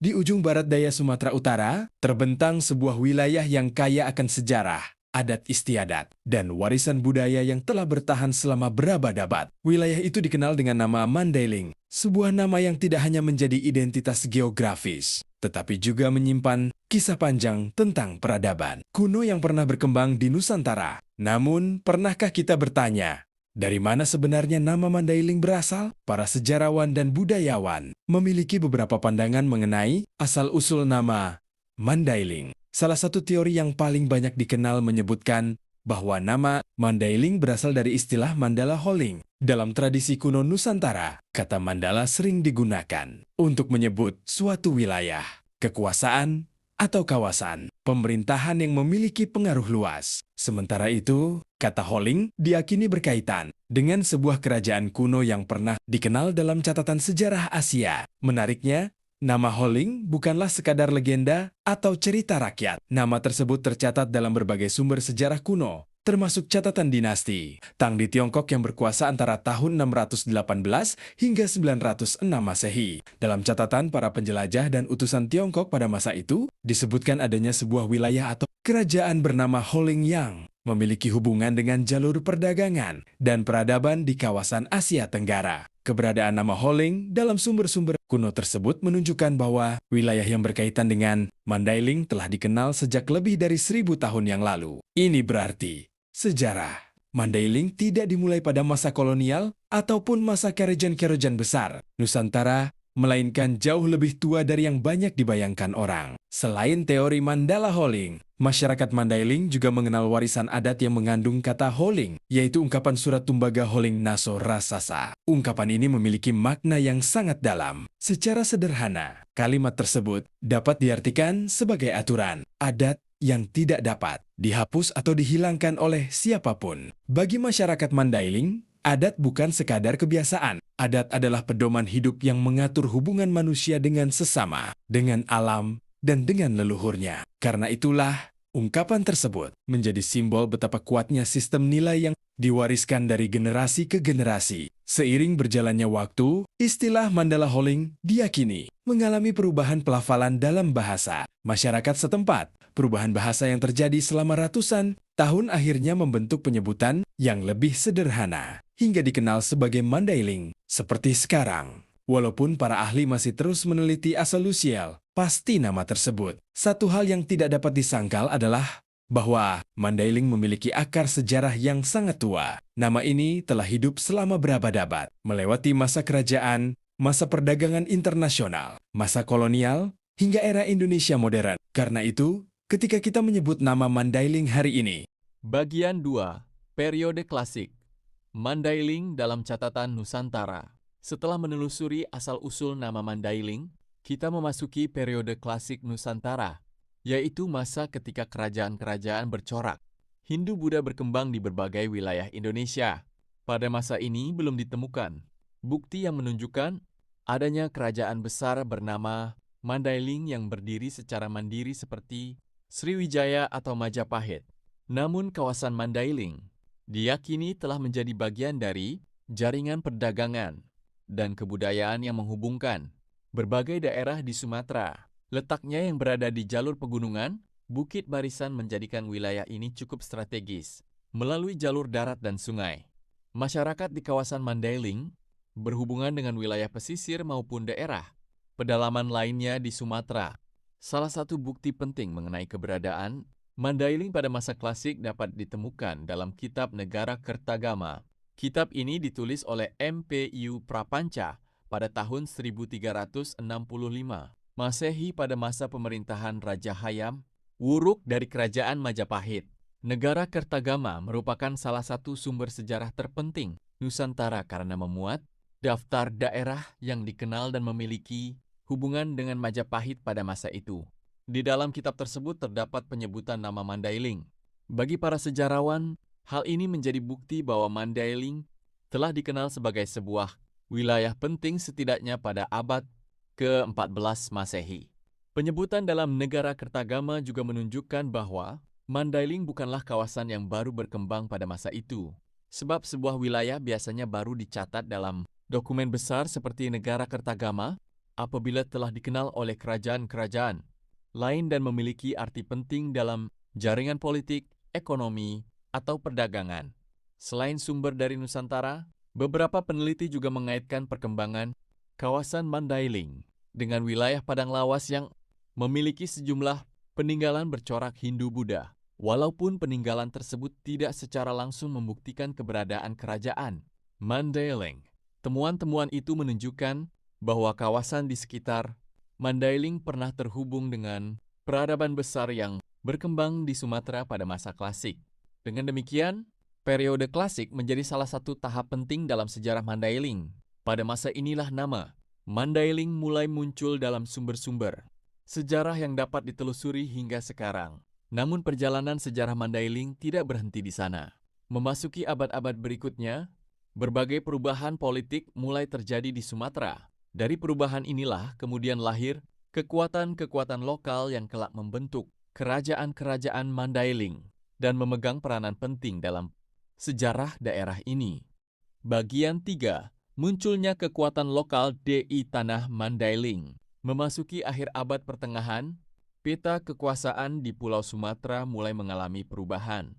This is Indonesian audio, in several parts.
Di ujung barat daya Sumatera Utara, terbentang sebuah wilayah yang kaya akan sejarah, adat istiadat, dan warisan budaya yang telah bertahan selama berabad-abad. Wilayah itu dikenal dengan nama Mandailing, sebuah nama yang tidak hanya menjadi identitas geografis, tetapi juga menyimpan kisah panjang tentang peradaban kuno yang pernah berkembang di Nusantara. Namun, pernahkah kita bertanya, dari mana sebenarnya nama Mandailing berasal? Para sejarawan dan budayawan memiliki beberapa pandangan mengenai asal-usul nama Mandailing. Salah satu teori yang paling banyak dikenal menyebutkan bahwa nama Mandailing berasal dari istilah Mandala Holing. Dalam tradisi kuno Nusantara, kata Mandala sering digunakan untuk menyebut suatu wilayah, kekuasaan, atau kawasan pemerintahan yang memiliki pengaruh luas. Sementara itu, kata Holing diyakini berkaitan dengan sebuah kerajaan kuno yang pernah dikenal dalam catatan sejarah Asia. Menariknya, nama Holing bukanlah sekadar legenda atau cerita rakyat. Nama tersebut tercatat dalam berbagai sumber sejarah kuno, termasuk catatan dinasti Tang di Tiongkok yang berkuasa antara tahun 618 hingga 906 Masehi. Dalam catatan para penjelajah dan utusan Tiongkok pada masa itu, disebutkan adanya sebuah wilayah atau kerajaan bernama Holing yang memiliki hubungan dengan jalur perdagangan dan peradaban di kawasan Asia Tenggara. Keberadaan nama Holing dalam sumber-sumber kuno tersebut menunjukkan bahwa wilayah yang berkaitan dengan Mandailing telah dikenal sejak lebih dari 1000 tahun yang lalu. Ini berarti sejarah Mandailing tidak dimulai pada masa kolonial ataupun masa kerajaan-kerajaan besar Nusantara, melainkan jauh lebih tua dari yang banyak dibayangkan orang. Selain teori Mandala Holing, masyarakat Mandailing juga mengenal warisan adat yang mengandung kata Holing, yaitu ungkapan surat Tumbaga Holing Naso Rasasa. Ungkapan ini memiliki makna yang sangat dalam. Secara sederhana, kalimat tersebut dapat diartikan sebagai aturan, adat yang tidak dapat dihapus atau dihilangkan oleh siapapun. Bagi masyarakat Mandailing, adat bukan sekadar kebiasaan. Adat adalah pedoman hidup yang mengatur hubungan manusia dengan sesama, dengan alam, dan dengan leluhurnya. Karena itulah, ungkapan tersebut menjadi simbol betapa kuatnya sistem nilai yang diwariskan dari generasi ke generasi. Seiring berjalannya waktu, istilah Mandala Holing diyakini mengalami perubahan pelafalan dalam bahasa masyarakat setempat. Perubahan bahasa yang terjadi selama ratusan tahun akhirnya membentuk penyebutan yang lebih sederhana, hingga dikenal sebagai Mandailing seperti sekarang. Walaupun para ahli masih terus meneliti asal-usul pasti nama tersebut, satu hal yang tidak dapat disangkal adalah bahwa Mandailing memiliki akar sejarah yang sangat tua. Nama ini telah hidup selama berabad-abad, melewati masa kerajaan, masa perdagangan internasional, masa kolonial, hingga era Indonesia modern. Karena itu, ketika kita menyebut nama Mandailing hari ini, Bagian 2. Periode Klasik. Mandailing dalam catatan Nusantara. Setelah menelusuri asal-usul nama Mandailing, kita memasuki periode klasik Nusantara, yaitu masa ketika kerajaan-kerajaan bercorak. Hindu-Buddha berkembang di berbagai wilayah Indonesia. Pada masa ini belum ditemukan bukti yang menunjukkan adanya kerajaan besar bernama Mandailing yang berdiri secara mandiri seperti Sriwijaya atau Majapahit. Namun kawasan Mandailing diyakini telah menjadi bagian dari jaringan perdagangan dan kebudayaan yang menghubungkan berbagai daerah di Sumatera. Letaknya yang berada di jalur pegunungan, Bukit Barisan menjadikan wilayah ini cukup strategis melalui jalur darat dan sungai. Masyarakat di kawasan Mandailing berhubungan dengan wilayah pesisir maupun daerah pedalaman lainnya di Sumatera. Salah satu bukti penting mengenai keberadaan Mandailing pada masa klasik dapat ditemukan dalam kitab Negara Kertagama. Kitab ini ditulis oleh M.P.U. Prapanca pada tahun 1365 Masehi pada masa pemerintahan Raja Hayam Wuruk dari Kerajaan Majapahit. Negara Kertagama merupakan salah satu sumber sejarah terpenting Nusantara karena memuat daftar daerah yang dikenal dan memiliki hubungan dengan Majapahit pada masa itu. Di dalam kitab tersebut terdapat penyebutan nama Mandailing. Bagi para sejarawan, hal ini menjadi bukti bahwa Mandailing telah dikenal sebagai sebuah wilayah penting setidaknya pada abad ke-14 Masehi. Penyebutan dalam Negara Kertagama juga menunjukkan bahwa Mandailing bukanlah kawasan yang baru berkembang pada masa itu, sebab sebuah wilayah biasanya baru dicatat dalam dokumen besar seperti Negara Kertagama apabila telah dikenal oleh kerajaan-kerajaan lain dan memiliki arti penting dalam jaringan politik, ekonomi, atau perdagangan. Selain sumber dari Nusantara, beberapa peneliti juga mengaitkan perkembangan kawasan Mandailing dengan wilayah padang lawas yang memiliki sejumlah peninggalan bercorak Hindu-Buddha. Walaupun peninggalan tersebut tidak secara langsung membuktikan keberadaan kerajaan Mandailing, temuan-temuan itu menunjukkan bahwa kawasan di sekitar Mandailing pernah terhubung dengan peradaban besar yang berkembang di Sumatera pada masa klasik. Dengan demikian, periode klasik menjadi salah satu tahap penting dalam sejarah Mandailing. Pada masa inilah nama Mandailing mulai muncul dalam sumber-sumber sejarah yang dapat ditelusuri hingga sekarang. Namun perjalanan sejarah Mandailing tidak berhenti di sana. Memasuki abad-abad berikutnya, berbagai perubahan politik mulai terjadi di Sumatera. Dari perubahan inilah kemudian lahir kekuatan-kekuatan lokal yang kelak membentuk kerajaan-kerajaan Mandailing dan memegang peranan penting dalam sejarah daerah ini. Bagian 3. Munculnya kekuatan lokal di tanah Mandailing. Memasuki akhir abad pertengahan, peta kekuasaan di Pulau Sumatera mulai mengalami perubahan.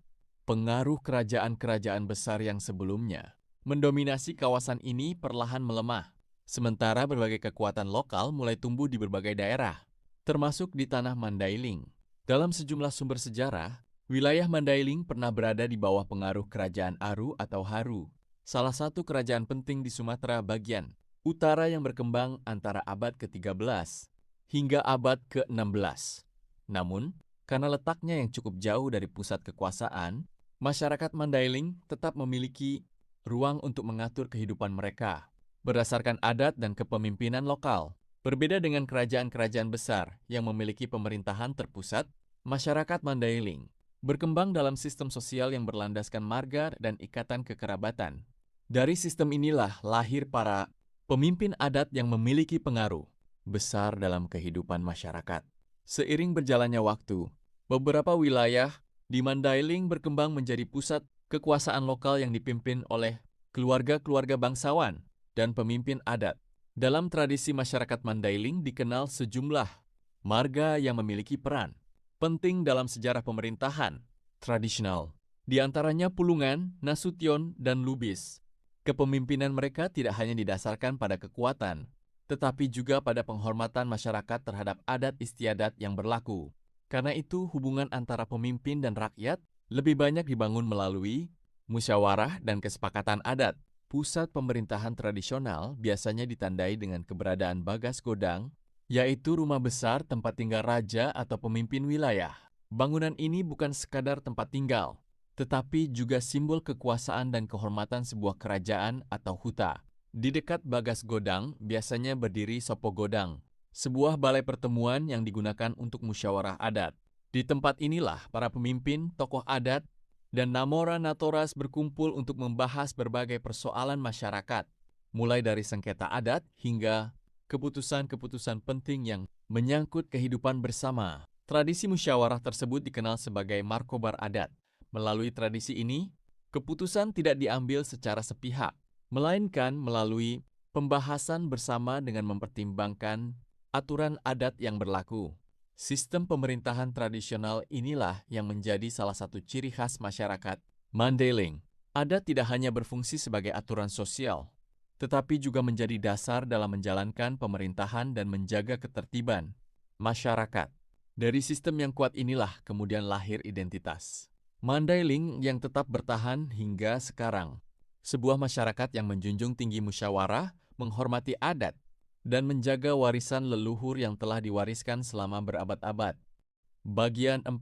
Pengaruh kerajaan-kerajaan besar yang sebelumnya mendominasi kawasan ini perlahan melemah. Sementara berbagai kekuatan lokal mulai tumbuh di berbagai daerah, termasuk di tanah Mandailing. Dalam sejumlah sumber sejarah, wilayah Mandailing pernah berada di bawah pengaruh kerajaan Aru atau Haru, salah satu kerajaan penting di Sumatera bagian utara yang berkembang antara abad ke-13 hingga abad ke-16. Namun, karena letaknya yang cukup jauh dari pusat kekuasaan, masyarakat Mandailing tetap memiliki ruang untuk mengatur kehidupan mereka berdasarkan adat dan kepemimpinan lokal. Berbeda dengan kerajaan-kerajaan besar yang memiliki pemerintahan terpusat, masyarakat Mandailing berkembang dalam sistem sosial yang berlandaskan marga dan ikatan kekerabatan. Dari sistem inilah lahir para pemimpin adat yang memiliki pengaruh besar dalam kehidupan masyarakat. Seiring berjalannya waktu, beberapa wilayah di Mandailing berkembang menjadi pusat kekuasaan lokal yang dipimpin oleh keluarga-keluarga bangsawan dan pemimpin adat. Dalam tradisi masyarakat Mandailing dikenal sejumlah marga yang memiliki peran penting dalam sejarah pemerintahan tradisional. Di antaranya Pulungan, Nasution, dan Lubis. Kepemimpinan mereka tidak hanya didasarkan pada kekuatan, tetapi juga pada penghormatan masyarakat terhadap adat istiadat yang berlaku. Karena itu, hubungan antara pemimpin dan rakyat lebih banyak dibangun melalui musyawarah dan kesepakatan adat. Pusat pemerintahan tradisional biasanya ditandai dengan keberadaan bagas godang, yaitu rumah besar tempat tinggal raja atau pemimpin wilayah. Bangunan ini bukan sekadar tempat tinggal, tetapi juga simbol kekuasaan dan kehormatan sebuah kerajaan atau huta. Di dekat bagas godang biasanya berdiri sopo godang, sebuah balai pertemuan yang digunakan untuk musyawarah adat. Di tempat inilah para pemimpin, tokoh adat, dan Namora Natoras berkumpul untuk membahas berbagai persoalan masyarakat, mulai dari sengketa adat hingga keputusan-keputusan penting yang menyangkut kehidupan bersama. Tradisi musyawarah tersebut dikenal sebagai markobar adat. Melalui tradisi ini, keputusan tidak diambil secara sepihak, melainkan melalui pembahasan bersama dengan mempertimbangkan aturan adat yang berlaku. Sistem pemerintahan tradisional inilah yang menjadi salah satu ciri khas masyarakat Mandailing. Adat tidak hanya berfungsi sebagai aturan sosial, tetapi juga menjadi dasar dalam menjalankan pemerintahan dan menjaga ketertiban masyarakat. Dari sistem yang kuat inilah kemudian lahir identitas Mandailing yang tetap bertahan hingga sekarang. Sebuah masyarakat yang menjunjung tinggi musyawarah, menghormati adat, dan menjaga warisan leluhur yang telah diwariskan selama berabad-abad. Bagian 4.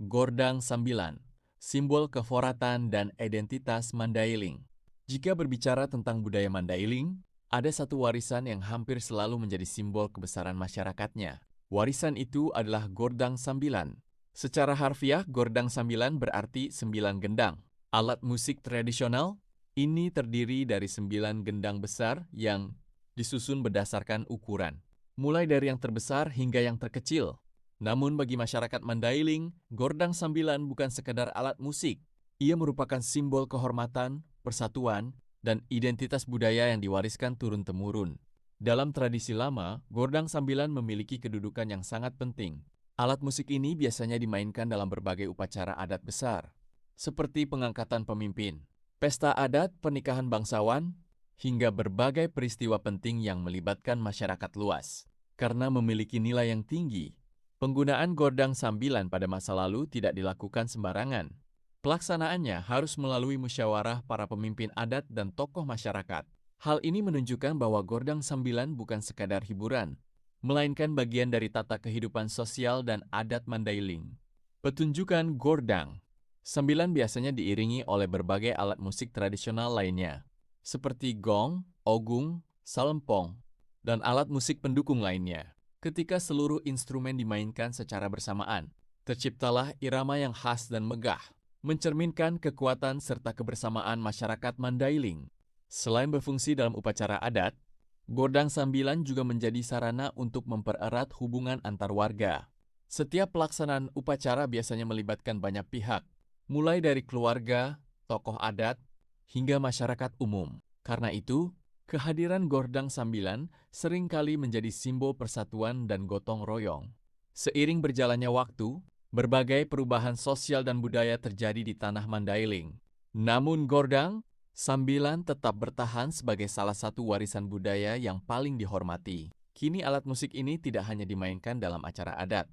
Gordang Sambilan, simbol keforatan dan identitas Mandailing. Jika berbicara tentang budaya Mandailing, ada satu warisan yang hampir selalu menjadi simbol kebesaran masyarakatnya. Warisan itu adalah Gordang Sambilan. Secara harfiah, Gordang Sambilan berarti 9 gendang. Alat musik tradisional ini terdiri dari 9 gendang besar yang disusun berdasarkan ukuran, mulai dari yang terbesar hingga yang terkecil. Namun bagi masyarakat Mandailing, Gordang Sambilan bukan sekedar alat musik. Ia merupakan simbol kehormatan, persatuan, dan identitas budaya yang diwariskan turun-temurun. Dalam tradisi lama, gordang sambilan memiliki kedudukan yang sangat penting. Alat musik ini biasanya dimainkan dalam berbagai upacara adat besar, seperti pengangkatan pemimpin, pesta adat, pernikahan bangsawan, hingga berbagai peristiwa penting yang melibatkan masyarakat luas. Karena memiliki nilai yang tinggi, penggunaan gordang sambilan pada masa lalu tidak dilakukan sembarangan. Pelaksanaannya harus melalui musyawarah para pemimpin adat dan tokoh masyarakat. Hal ini menunjukkan bahwa gordang sambilan bukan sekadar hiburan, melainkan bagian dari tata kehidupan sosial dan adat Mandailing. Petunjukan gordang sambilan biasanya diiringi oleh berbagai alat musik tradisional lainnya, seperti gong, ogung, salempong, dan alat musik pendukung lainnya. Ketika seluruh instrumen dimainkan secara bersamaan, terciptalah irama yang khas dan megah, mencerminkan kekuatan serta kebersamaan masyarakat Mandailing. Selain berfungsi dalam upacara adat, gordang sambilan juga menjadi sarana untuk mempererat hubungan antar warga. Setiap pelaksanaan upacara biasanya melibatkan banyak pihak, mulai dari keluarga, tokoh adat, hingga masyarakat umum. Karena itu, kehadiran gordang sambilan seringkali menjadi simbol persatuan dan gotong royong. Seiring berjalannya waktu, berbagai perubahan sosial dan budaya terjadi di tanah Mandailing. Namun gordang sambilan tetap bertahan sebagai salah satu warisan budaya yang paling dihormati. Kini alat musik ini tidak hanya dimainkan dalam acara adat,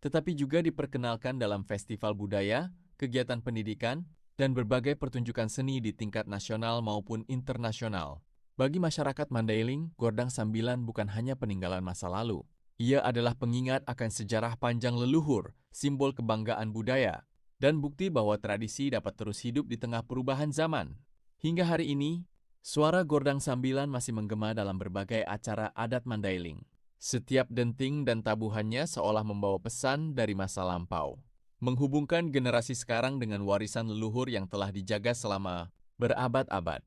tetapi juga diperkenalkan dalam festival budaya, kegiatan pendidikan, dan berbagai pertunjukan seni di tingkat nasional maupun internasional. Bagi masyarakat Mandailing, gordang sambilan bukan hanya peninggalan masa lalu. Ia adalah pengingat akan sejarah panjang leluhur, simbol kebanggaan budaya, dan bukti bahwa tradisi dapat terus hidup di tengah perubahan zaman. Hingga hari ini, suara gordang sambilan masih menggema dalam berbagai acara adat Mandailing. Setiap denting dan tabuhannya seolah membawa pesan dari masa lampau, menghubungkan generasi sekarang dengan warisan leluhur yang telah dijaga selama berabad-abad.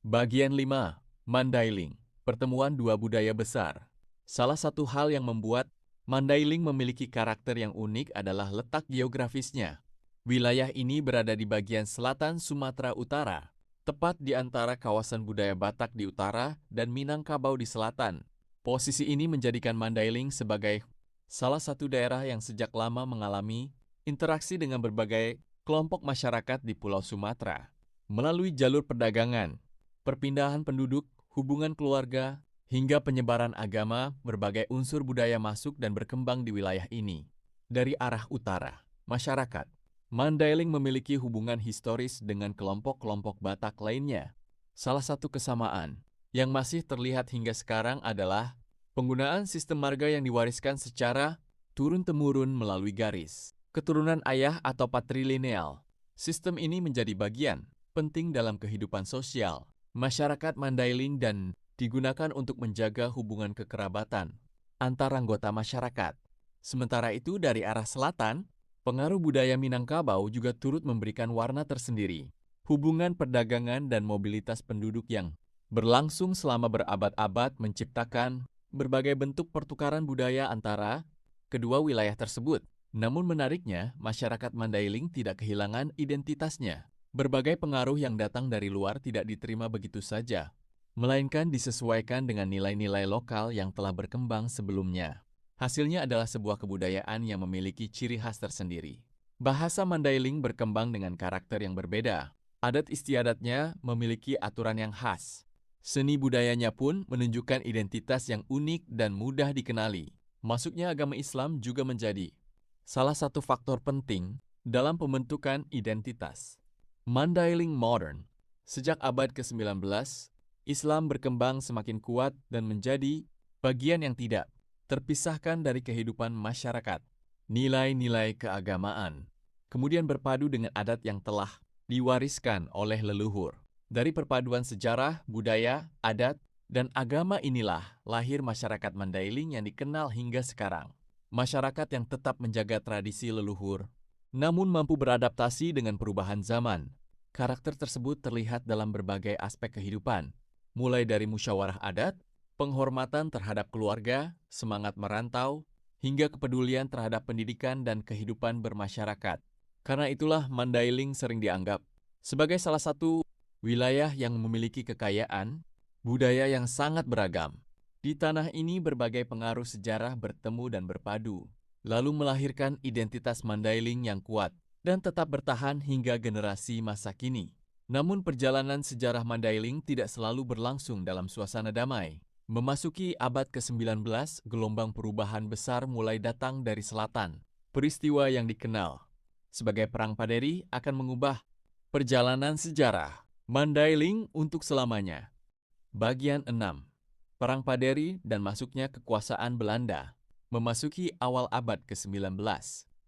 Bagian 5. Mandailing, pertemuan dua budaya besar. Salah satu hal yang membuat Mandailing memiliki karakter yang unik adalah letak geografisnya. Wilayah ini berada di bagian selatan Sumatera Utara, tepat di antara kawasan budaya Batak di utara dan Minangkabau di selatan. Posisi ini menjadikan Mandailing sebagai salah satu daerah yang sejak lama mengalami interaksi dengan berbagai kelompok masyarakat di Pulau Sumatera. Melalui jalur perdagangan, perpindahan penduduk, hubungan keluarga, hingga penyebaran agama, berbagai unsur budaya masuk dan berkembang di wilayah ini. Dari arah utara, masyarakat Mandailing memiliki hubungan historis dengan kelompok-kelompok Batak lainnya. Salah satu kesamaan yang masih terlihat hingga sekarang adalah penggunaan sistem marga yang diwariskan secara turun-temurun melalui garis keturunan ayah atau patrilineal. Sistem ini menjadi bagian penting dalam kehidupan sosial masyarakat Mandailing dan digunakan untuk menjaga hubungan kekerabatan antar anggota masyarakat. Sementara itu dari arah selatan, pengaruh budaya Minangkabau juga turut memberikan warna tersendiri. Hubungan perdagangan dan mobilitas penduduk yang berlangsung selama berabad-abad menciptakan berbagai bentuk pertukaran budaya antara kedua wilayah tersebut. Namun menariknya, masyarakat Mandailing tidak kehilangan identitasnya. Berbagai pengaruh yang datang dari luar tidak diterima begitu saja, melainkan disesuaikan dengan nilai-nilai lokal yang telah berkembang sebelumnya. Hasilnya adalah sebuah kebudayaan yang memiliki ciri khas tersendiri. Bahasa Mandailing berkembang dengan karakter yang berbeda. Adat istiadatnya memiliki aturan yang khas. Seni budayanya pun menunjukkan identitas yang unik dan mudah dikenali. Masuknya agama Islam juga menjadi salah satu faktor penting dalam pembentukan identitas. Mandailing modern. Sejak abad ke-19, Islam berkembang semakin kuat dan menjadi bagian yang tidak terpisahkan dari kehidupan masyarakat. Nilai-nilai keagamaan kemudian berpadu dengan adat yang telah diwariskan oleh leluhur. Dari perpaduan sejarah, budaya, adat, dan agama inilah lahir masyarakat Mandailing yang dikenal hingga sekarang. Masyarakat yang tetap menjaga tradisi leluhur, namun mampu beradaptasi dengan perubahan zaman. Karakter tersebut terlihat dalam berbagai aspek kehidupan, mulai dari musyawarah adat, penghormatan terhadap keluarga, semangat merantau, hingga kepedulian terhadap pendidikan dan kehidupan bermasyarakat. Karena itulah Mandailing sering dianggap sebagai salah satu wilayah yang memiliki kekayaan budaya yang sangat beragam. Di tanah ini berbagai pengaruh sejarah bertemu dan berpadu, lalu melahirkan identitas Mandailing yang kuat dan tetap bertahan hingga generasi masa kini. Namun perjalanan sejarah Mandailing tidak selalu berlangsung dalam suasana damai. Memasuki abad ke-19, gelombang perubahan besar mulai datang dari selatan. Peristiwa yang dikenal sebagai Perang Paderi akan mengubah perjalanan sejarah Mandailing untuk selamanya. Bagian 6. Perang Paderi dan masuknya kekuasaan Belanda. Memasuki awal abad ke-19,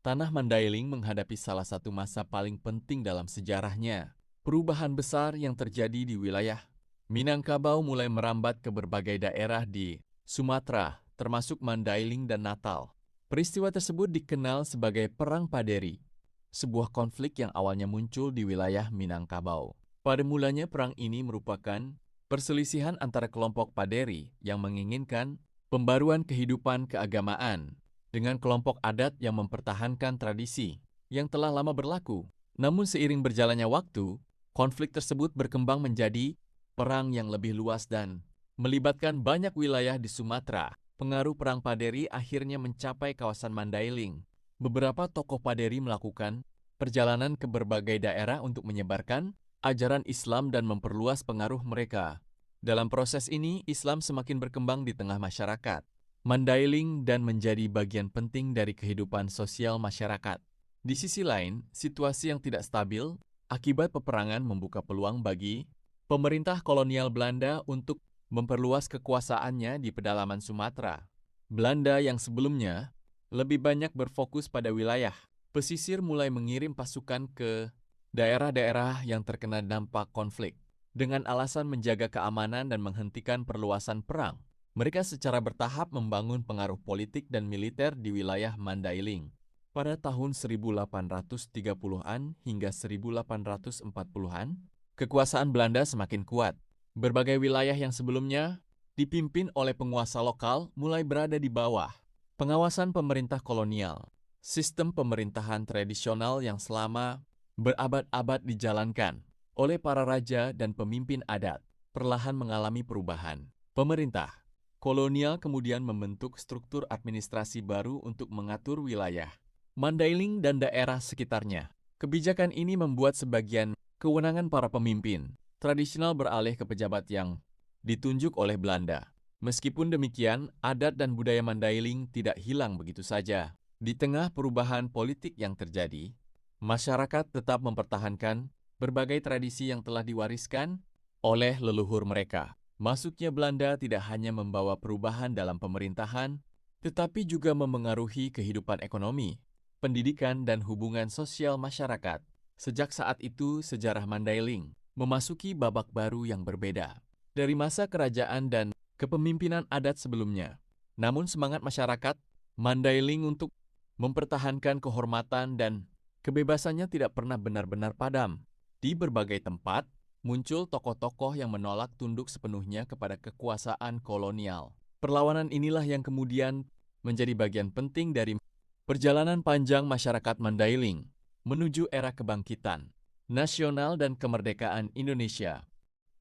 tanah Mandailing menghadapi salah satu masa paling penting dalam sejarahnya. Perubahan besar yang terjadi di wilayah Minangkabau mulai merambat ke berbagai daerah di Sumatera, termasuk Mandailing dan Natal. Peristiwa tersebut dikenal sebagai Perang Paderi, sebuah konflik yang awalnya muncul di wilayah Minangkabau. Pada mulanya perang ini merupakan perselisihan antara kelompok Paderi yang menginginkan pembaruan kehidupan keagamaan dengan kelompok adat yang mempertahankan tradisi yang telah lama berlaku. Namun seiring berjalannya waktu, konflik tersebut berkembang menjadi perang yang lebih luas dan melibatkan banyak wilayah di Sumatera. Pengaruh Perang Paderi akhirnya mencapai kawasan Mandailing. Beberapa tokoh Paderi melakukan perjalanan ke berbagai daerah untuk menyebarkan ajaran Islam dan memperluas pengaruh mereka. Dalam proses ini, Islam semakin berkembang di tengah masyarakat Mandailing dan menjadi bagian penting dari kehidupan sosial masyarakat. Di sisi lain, situasi yang tidak stabil akibat peperangan membuka peluang bagi pemerintah kolonial Belanda untuk memperluas kekuasaannya di pedalaman Sumatera. Belanda yang sebelumnya lebih banyak berfokus pada wilayah pesisir mulai mengirim pasukan ke daerah-daerah yang terkena dampak konflik. Dengan alasan menjaga keamanan dan menghentikan perluasan perang, mereka secara bertahap membangun pengaruh politik dan militer di wilayah Mandailing. Pada tahun 1830-an hingga 1840-an, kekuasaan Belanda semakin kuat. Berbagai wilayah yang sebelumnya dipimpin oleh penguasa lokal mulai berada di bawah pengawasan pemerintah kolonial. Sistem pemerintahan tradisional yang selama berabad-abad dijalankan oleh para raja dan pemimpin adat perlahan mengalami perubahan. Pemerintah kolonial kemudian membentuk struktur administrasi baru untuk mengatur wilayah Mandailing dan daerah sekitarnya. Kebijakan ini membuat sebagian kewenangan para pemimpin tradisional beralih ke pejabat yang ditunjuk oleh Belanda. Meskipun demikian, adat dan budaya Mandailing tidak hilang begitu saja. Di tengah perubahan politik yang terjadi, masyarakat tetap mempertahankan berbagai tradisi yang telah diwariskan oleh leluhur mereka. Masuknya Belanda tidak hanya membawa perubahan dalam pemerintahan, tetapi juga memengaruhi kehidupan ekonomi, pendidikan, dan hubungan sosial masyarakat. Sejak saat itu, sejarah Mandailing memasuki babak baru yang berbeda dari masa kerajaan dan kepemimpinan adat sebelumnya. Namun semangat masyarakat Mandailing untuk mempertahankan kehormatan dan kebebasannya tidak pernah benar-benar padam. Di berbagai tempat, muncul tokoh-tokoh yang menolak tunduk sepenuhnya kepada kekuasaan kolonial. Perlawanan inilah yang kemudian menjadi bagian penting dari perjalanan panjang masyarakat Mandailing menuju era kebangkitan nasional dan kemerdekaan Indonesia.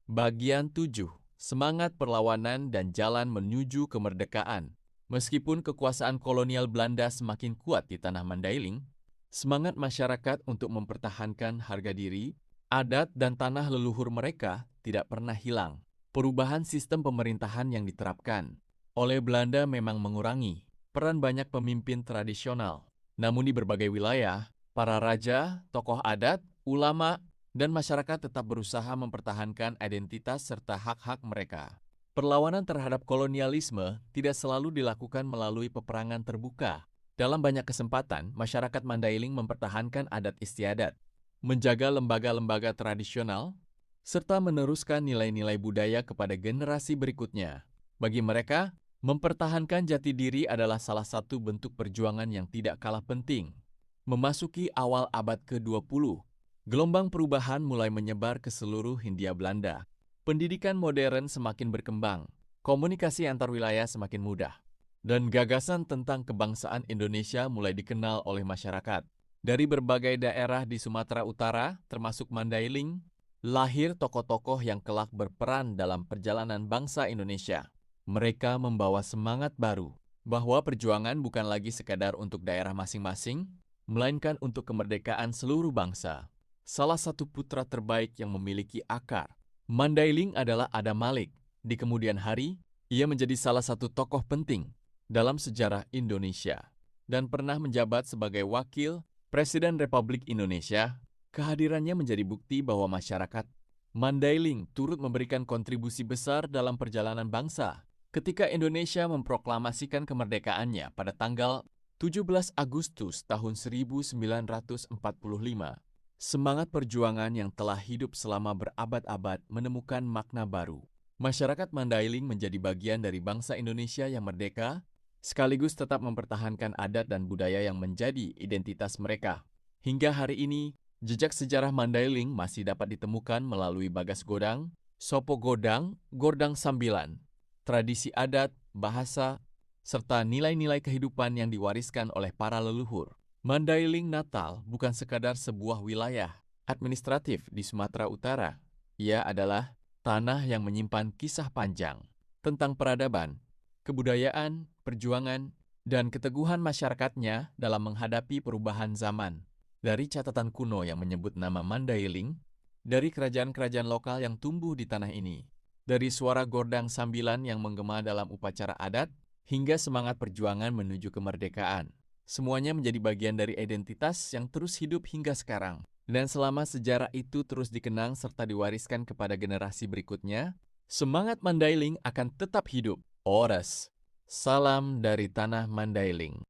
Bagian 7. Semangat perlawanan dan jalan menuju kemerdekaan. Meskipun kekuasaan kolonial Belanda semakin kuat di tanah Mandailing, semangat masyarakat untuk mempertahankan harga diri, adat, dan tanah leluhur mereka tidak pernah hilang. Perubahan sistem pemerintahan yang diterapkan oleh Belanda memang mengurangi peran banyak pemimpin tradisional. Namun di berbagai wilayah, para raja, tokoh adat, ulama, dan masyarakat tetap berusaha mempertahankan identitas serta hak-hak mereka. Perlawanan terhadap kolonialisme tidak selalu dilakukan melalui peperangan terbuka. Dalam banyak kesempatan, masyarakat Mandailing mempertahankan adat istiadat, menjaga lembaga-lembaga tradisional, serta meneruskan nilai-nilai budaya kepada generasi berikutnya. Bagi mereka, mempertahankan jati diri adalah salah satu bentuk perjuangan yang tidak kalah penting. Memasuki awal abad ke-20, gelombang perubahan mulai menyebar ke seluruh Hindia Belanda. Pendidikan modern semakin berkembang, komunikasi antar wilayah semakin mudah, dan gagasan tentang kebangsaan Indonesia mulai dikenal oleh masyarakat. Dari berbagai daerah di Sumatera Utara, termasuk Mandailing, lahir tokoh-tokoh yang kelak berperan dalam perjalanan bangsa Indonesia. Mereka membawa semangat baru bahwa perjuangan bukan lagi sekadar untuk daerah masing-masing, melainkan untuk kemerdekaan seluruh bangsa. Salah satu putra terbaik yang memiliki akar Mandailing adalah Adam Malik. Di kemudian hari, ia menjadi salah satu tokoh penting dalam sejarah Indonesia dan pernah menjabat sebagai Wakil Presiden Republik Indonesia. Kehadirannya menjadi bukti bahwa masyarakat Mandailing turut memberikan kontribusi besar dalam perjalanan bangsa. Ketika Indonesia memproklamasikan kemerdekaannya pada tanggal 17 Agustus tahun 1945, semangat perjuangan yang telah hidup selama berabad-abad menemukan makna baru. Masyarakat Mandailing menjadi bagian dari bangsa Indonesia yang merdeka, sekaligus tetap mempertahankan adat dan budaya yang menjadi identitas mereka. Hingga hari ini, jejak sejarah Mandailing masih dapat ditemukan melalui Bagas Godang, Sopo Godang, Gordang Sambilan, tradisi adat, bahasa, serta nilai-nilai kehidupan yang diwariskan oleh para leluhur. Mandailing Natal bukan sekadar sebuah wilayah administratif di Sumatera Utara. Ia adalah tanah yang menyimpan kisah panjang tentang peradaban, kebudayaan, perjuangan, dan keteguhan masyarakatnya dalam menghadapi perubahan zaman. Dari catatan kuno yang menyebut nama Mandailing, dari kerajaan-kerajaan lokal yang tumbuh di tanah ini, dari suara gordang sambilan yang menggema dalam upacara adat, hingga semangat perjuangan menuju kemerdekaan. Semuanya menjadi bagian dari identitas yang terus hidup hingga sekarang. Dan selama sejarah itu terus dikenang serta diwariskan kepada generasi berikutnya, semangat Mandailing akan tetap hidup. Ores, salam dari tanah Mandailing.